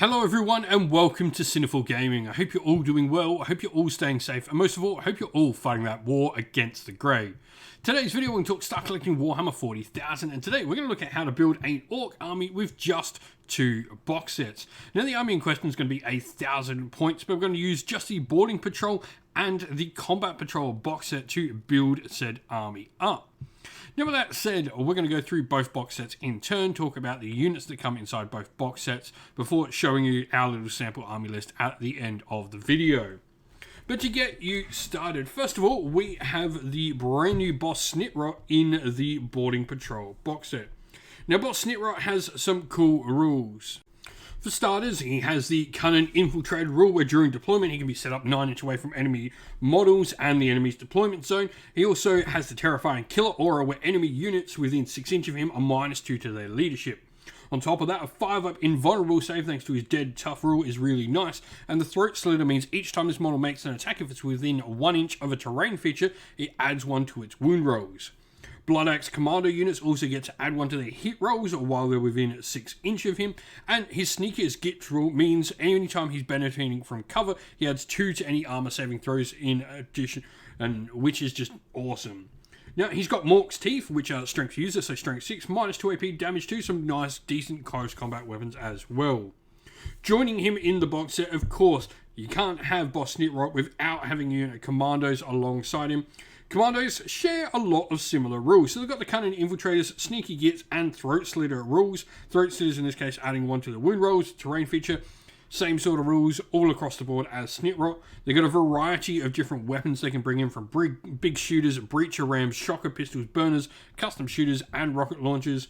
Hello everyone and welcome to Cineful Gaming. I hope you're all doing well, I hope you're all staying safe, and most of all, I hope you're all fighting that war against the Grey. Today's video we're going to talk start collecting Warhammer 40,000, and today we're going to look at how to build an Orc army with just 2 box sets. Now the army in question is going to be 1,000 points, but we're going to use just the Boarding Patrol and the Combat Patrol box set to build said army up. Now with that said, we're going to go through both box sets in turn, talk about the units that come inside both box sets before showing you our little sample army list at the end of the video. But to get you started, first of all, we have the brand new Boss Snitrot in the Boarding Patrol box set. Now Boss Snitrot has some cool rules. For starters, he has the Cunning Infiltrated rule where during deployment he can be set up 9 inches away from enemy models and the enemy's deployment zone. He also has the Terrifying Killer aura where enemy units within 6 inches of him are -2 to their leadership. On top of that, a 5-up invulnerable save thanks to his Dead Tough rule is really nice, and the Throat Slitter means each time this model makes an attack if it's within 1 inch of a terrain feature, it adds 1 to its wound rolls. Blood Axe Commando units also get to add 1 to their hit rolls while they're within 6 inches of him, and his Sneaky as Git rule means anytime he's benefiting from cover, he adds 2 to any armor saving throws in addition, and which is just awesome. Now, he's got Mork's Teeth, which are strength user, so strength 6, -2 AP, damage 2, some nice, decent close combat weapons as well. Joining him in the box set, of course, you can't have Boss Snitrot without having unit commandos alongside him. Commandos share a lot of similar rules. So they've got the Cunning Infiltrators, Sneaky Gits, and Throat Slitter rules. Throat Slitters in this case adding 1 to the wound rolls, terrain feature. Same sort of rules all across the board as Snitrot. They've got a variety of different weapons they can bring in from big shooters, breacher rams, shocker pistols, burners, custom shooters, and rocket launchers.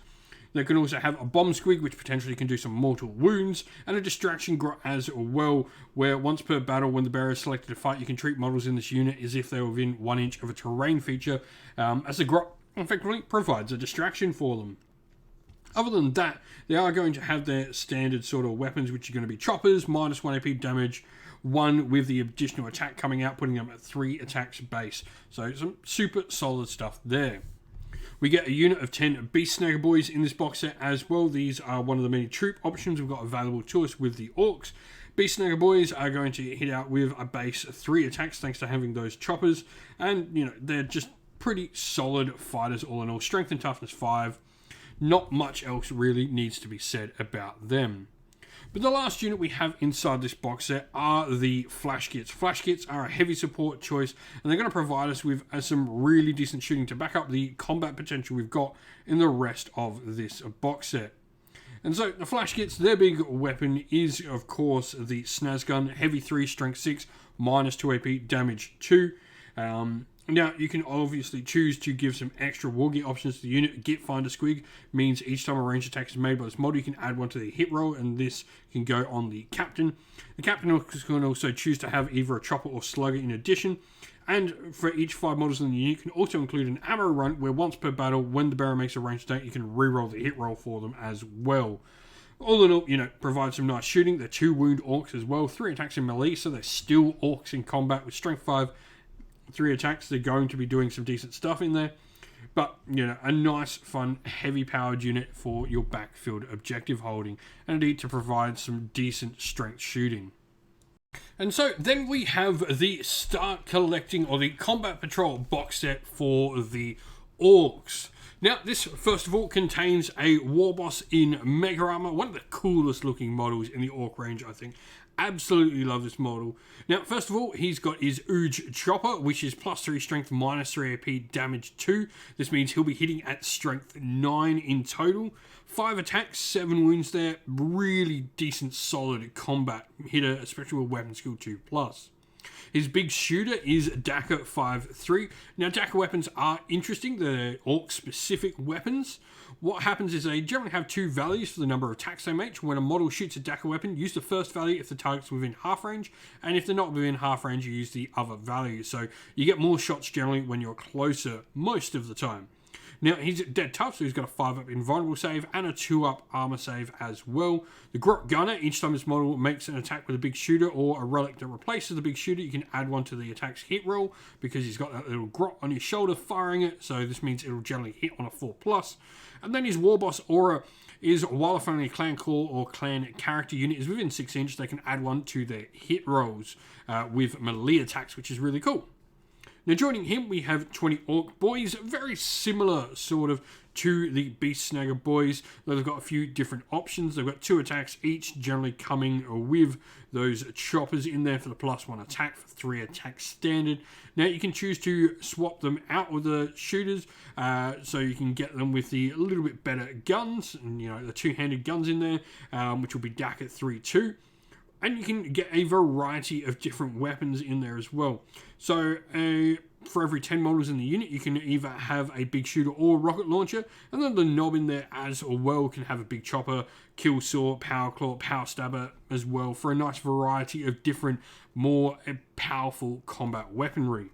They can also have a bomb squig, which potentially can do some mortal wounds, and a distraction grot as well, where once per battle, when the bearer is selected to fight, you can treat models in this unit as if they were within 1 inch of a terrain feature, as the grot effectively provides a distraction for them. Other than that, they are going to have their standard sort of weapons, which are going to be choppers, -1 AP damage, 1 with the additional attack coming out, putting them at 3 attacks base. So some super solid stuff there. We get a unit of 10 Beast Snagger Boys in this box set as well. These are one of the many troop options we've got available to us with the Orcs. Beast Snagger Boys are going to hit out with a base 3 attacks thanks to having those choppers. And, you know, they're just pretty solid fighters all in all. Strength and toughness 5. Not much else really needs to be said about them. But the last unit we have inside this box set are the Flash Kits. Flash Kits are a heavy support choice, and they're going to provide us with some really decent shooting to back up the combat potential we've got in the rest of this box set. And so the Flash Kits, their big weapon is of course the Snaz Gun, heavy 3, strength 6, -2 AP, damage 2. Now, you can obviously choose to give some extra wargear options to the unit. Git Finder Squig means each time a range attack is made by this model, you can add 1 to the hit roll, and this can go on the Captain. The Captain can also choose to have either a Chopper or Slugger in addition. And for each 5 models in the unit, you can also include an ammo run, where once per battle, when the bearer makes a ranged attack, you can reroll the hit roll for them as well. All in all, you know, provide some nice shooting. They're 2 wound orcs as well, 3 attacks in melee, so they're still orcs in combat with strength 5. 3 attacks, they're going to be doing some decent stuff in there. But, you know, a nice, fun, heavy-powered unit for your backfield objective holding. And indeed to provide some decent strength shooting. And so then we have the Start Collecting, or the Combat Patrol box set for the Orcs. Now, this, first of all, contains a War Boss in Mega Armor, one of the coolest looking models in the Orc range, I think. Absolutely love this model. Now, first of all, he's got his Ooge Chopper, which is +3 strength, -3 AP, damage 2. This means he'll be hitting at strength 9 in total. 5 attacks, 7 wounds there. Really decent, solid combat hitter, especially with weapon skill 2+. His big shooter is Dakka 5-3. Now, Dakka weapons are interesting. They're Orc-specific weapons. What happens is they generally have 2 values for the number of attacks they make. When a model shoots a Dakka weapon, use the first value if the target's within half range, and if they're not within half range, you use the other value. So you get more shots generally when you're closer most of the time. Now, he's dead tough, so he's got a 5-up invulnerable save and a 2-up armor save as well. The Grot Gunner, each time this model makes an attack with a big shooter or a relic that replaces the big shooter, you can add one to the attack's hit roll because he's got that little grot on his shoulder firing it, so this means it'll generally hit on a 4+. And then his War Boss Aura is, while if only a clan core or clan character unit is within 6 inch, they can add one to their hit rolls with melee attacks, which is really cool. Now, joining him, we have 20 Orc Boys, very similar sort of to the Beast Snagger Boys, though they've got a few different options. They've got 2 attacks each, generally coming with those choppers in there for the +1 attack for 3 attack standard. Now, you can choose to swap them out with the shooters, so you can get them with the little bit better guns, and the 2-handed guns in there, which will be DAC at 3-2. And you can get a variety of different weapons in there as well. So for every 10 models in the unit, you can either have a big shooter or rocket launcher. And then the knob in there as well can have a big chopper, kill saw, power claw, power stabber as well, for a nice variety of different, more powerful combat weaponry.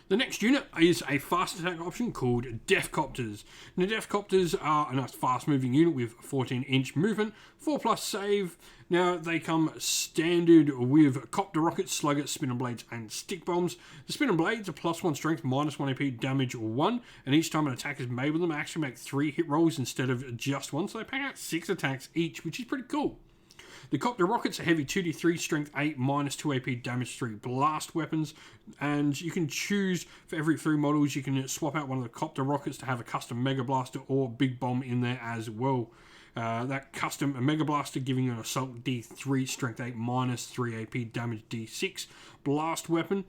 The next unit is a fast attack option called Deathcopters. Now, Deathcopters are a nice fast moving unit with 14-inch movement, 4+ save. Now, they come standard with copter rockets, sluggers, spinner blades, and stick bombs. The spinner blades are +1 strength, -1 AP, damage 1, and each time an attack is made with them, they actually make 3 hit rolls instead of just 1, so they pack out 6 attacks each, which is pretty cool. The Copter Rockets are heavy 2d3, strength 8, -2 AP, damage 3 blast weapons, and you can choose for every 3 models, you can swap out one of the Copter Rockets to have a custom Mega Blaster or Big Bomb in there as well. That custom Mega Blaster giving you an Assault D3, strength 8, -3 AP, damage D6 blast weapon.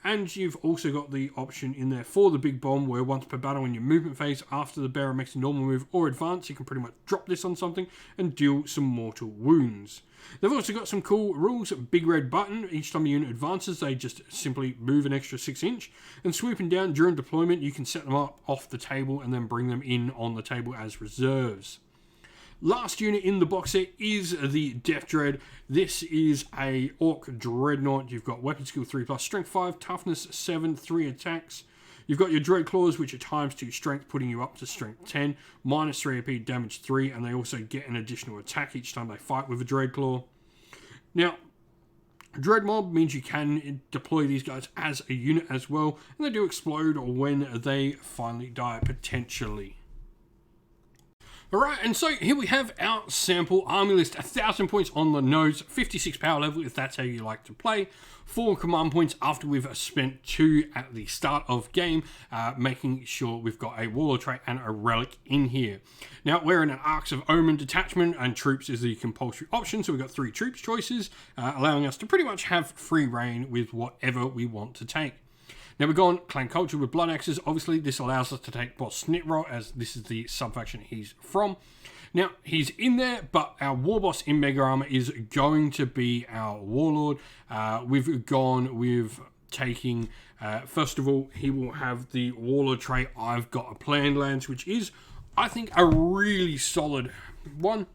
And you've also got the option in there for the Big Bomb, where once per battle in your movement phase, after the bearer makes a normal move or advance, you can pretty much drop this on something and deal some mortal wounds. They've also got some cool rules. Big red button. Each time a unit advances, they just simply move an extra 6 inch. And swooping down during deployment, you can set them up off the table and then bring them in on the table as reserves. Last unit in the box set is the Death Dread. This is a Orc Dreadnought. You've got weapon skill 3+, strength 5, toughness 7, 3 attacks. You've got your Dread Claws, which are ×2 strength, putting you up to strength 10, -3 AP, damage 3, and they also get an additional attack each time they fight with a Dread Claw. Now, Dread Mob means you can deploy these guys as a unit as well, and they do explode when they finally die, potentially. Alright, and so here we have our sample army list. 1,000 points on the nose, 56 power level if that's how you like to play, 4 command points after we've spent 2 at the start of game, making sure we've got a Warlord trait and a relic in here. Now, we're in an Arcs of Omen detachment, and troops is the compulsory option, so we've got 3 troops choices, allowing us to pretty much have free reign with whatever we want to take. Now, we've gone Clan Culture with Blood Axes. Obviously, this allows us to take Boss Snitrot, as this is the sub-faction he's from. Now, he's in there, but our War Boss in Mega Armor is going to be our Warlord. We've gone with taking, first of all, he will have the Warlord trait, I've Got a Planned Lands, which is, I think, a really solid one.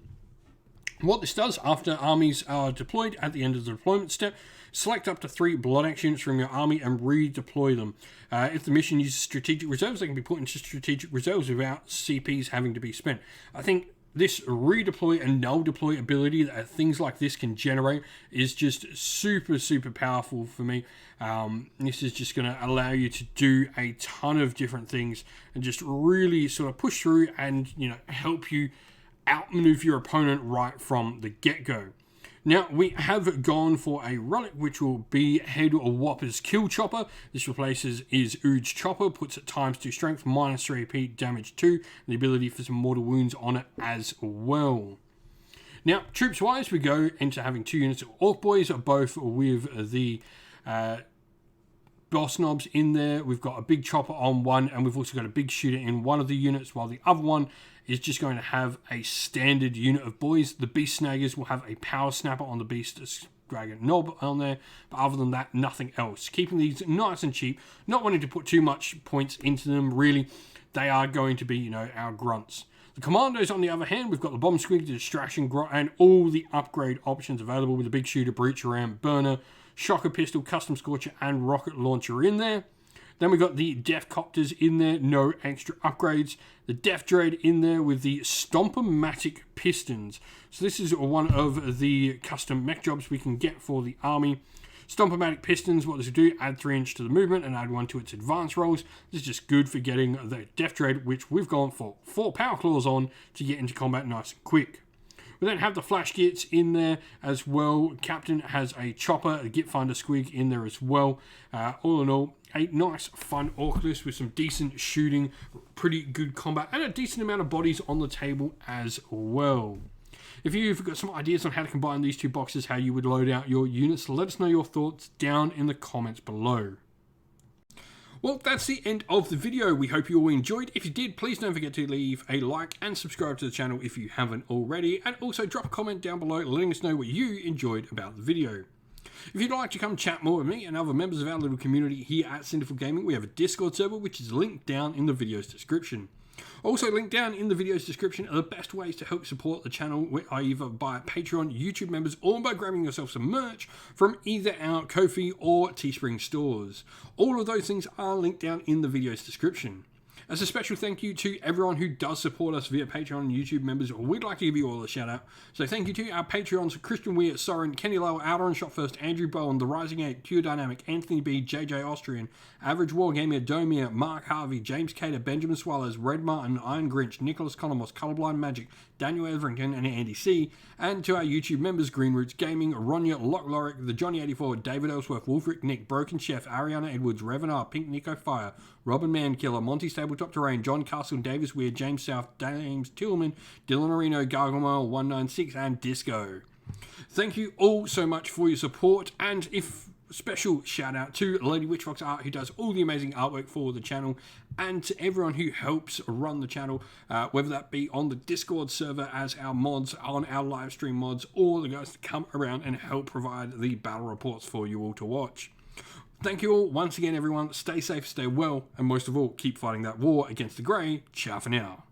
What this does, after armies are deployed at the end of the deployment step, select up to 3 Blood Axe units from your army and redeploy them. If the mission uses strategic reserves, they can be put into strategic reserves without CPs having to be spent. I think this redeploy and null deploy ability that things like this can generate is just super, super powerful for me. This is just going to allow you to do a ton of different things and just really sort of push through and, help you outmaneuver your opponent right from the get-go. Now, we have gone for a relic, which will be Head of Whopper's Kill Chopper. This replaces his Ooge Chopper, puts it ×2 strength, -3 AP, damage 2, and the ability for some mortal wounds on it as well. Now, troops-wise, we go into having 2 units of Orc Boys, both with the Boss Knobs in there. We've got a big chopper on one, and we've also got a big shooter in one of the units, while the other one is just going to have a standard unit of boys. The Beast Snaggers will have a Power Snapper on the Beast Dragon Knob on there, but other than that, nothing else. Keeping these nice and cheap, not wanting to put too much points into them, really. They are going to be, our grunts. The Commandos, on the other hand, we've got the Bomb Squig, the Distraction Grot, and all the upgrade options available with the Big Shooter, Breacher Ram, Burner, Shocker Pistol, Custom Scorcher, and Rocket Launcher in there. Then we got the Death Copters in there, no extra upgrades. The Death Dread in there with the Stomp-O-Matic Pistons. So this is one of the custom mech jobs we can get for the army. Stomp-O-Matic Pistons, what does it do? Add 3 inch to the movement and add 1 to its advance rolls. This is just good for getting the Death Dread, which we've gone for 4 Power Claws on to get into combat nice and quick. We then have the Flash Gits in there as well. Captain has a chopper, a Git Finder Squig in there as well. All in all, a nice fun orc list with some decent shooting, pretty good combat, and a decent amount of bodies on the table as well. If you've got some ideas on how to combine these two boxes, how you would load out your units, let us know your thoughts down in the comments below. Well, that's the end of the video. We hope you all enjoyed. If you did, please don't forget to leave a like and subscribe to the channel if you haven't already. And also drop a comment down below letting us know what you enjoyed about the video. If you'd like to come chat more with me and other members of our little community here at Cinderful Gaming, we have a Discord server which is linked down in the video's description. Also linked down in the video's description are the best ways to help support the channel, either by Patreon, YouTube members, or by grabbing yourself some merch from either our Ko-fi or Teespring stores. All of those things are linked down in the video's description. As a special thank you to everyone who does support us via Patreon and YouTube members, we'd like to give you all a shout out. So thank you to our Patreons, Christian Weir, Soren, Kenny Lowe, Outer and Shot First, Andrew Bowen, The Rising 8, Pure Dynamic, Anthony B, JJ Austrian, Average Wargamer, Domir, Mark Harvey, James Cater, Benjamin Swallows, Red Martin, Iron Grinch, Nicholas Conomos, Colorblind Magic, Daniel Everington, and Andy C. And to our YouTube members, Green Roots Gaming, Ronya, Lock Lorick, The Johnny84, David Ellsworth, Wolfric Nick, Broken Chef, Ariana Edwards, Revenar, Pink Nico Fire, Robin Mankiller, Monty Stabletop Terrain, John Castle, Davis Weird, James South, James Tillman, Dylan Marino, Gargamel 196, and Disco. Thank you all so much for your support, and special shout out to Lady Witchfox Art, who does all the amazing artwork for the channel, and to everyone who helps run the channel, whether that be on the Discord server as our mods, on our live stream mods, or the guys that come around and help provide the battle reports for you all to watch. Thank you all once again, everyone. Stay safe, stay well, and most of all, keep fighting that war against the Grey. Ciao for now.